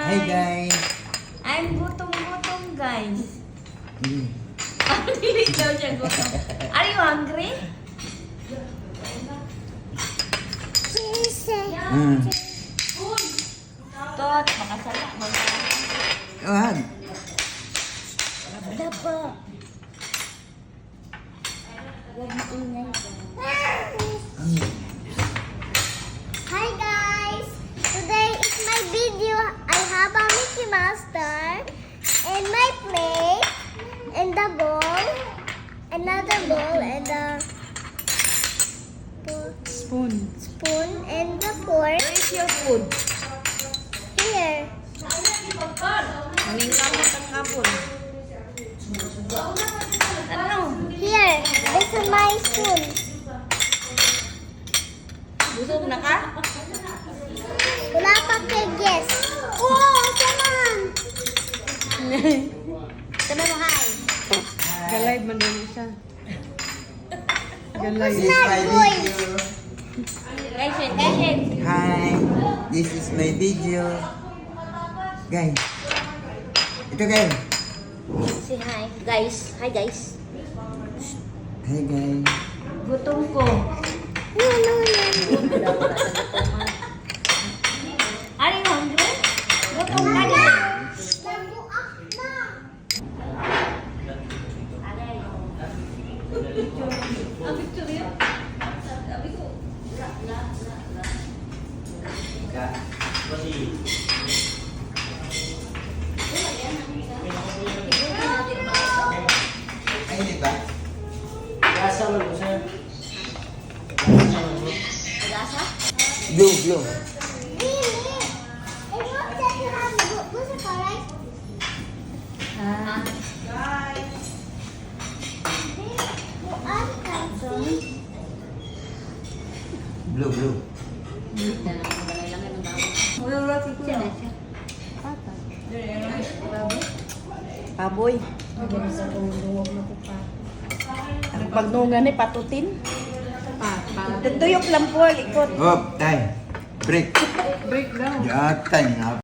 Hi guys. I'm gutom-gutom guys. Hmm. Hindi daw siya gutom. Are you hungry? Hmm. Tot, makasala. Wag. Wala pa. Huwag maingay. Hi guys! Today is my video. I have a Mickey Mouse star and my plate and the ball, another ball and the Spoon. spoon and the fork. Where is your food? Here. Kaming kamot ang kapon. Ano? Here. This is my spoon. Busog na ka? Wala pa kay guess. Oh, come on! Sabi mo hi. Galay man din siya. This is my video. Kaishin. Hi. This is my video. Guys. Ito guys. Say hi. Guys. Hi guys. Hi guys. Gutom ko. No, no, no. Are you hungry? Gutom ka na. Nabuak na. Ang picture yun? Sabi ko. Ay, di ba? Blue. Really? It looks like you have music, alright? Blue. Paboy. Ang pagnungan ni patutin. Tuyok lang po, ikot. Oh, time. Break. Break down. Yeah, time.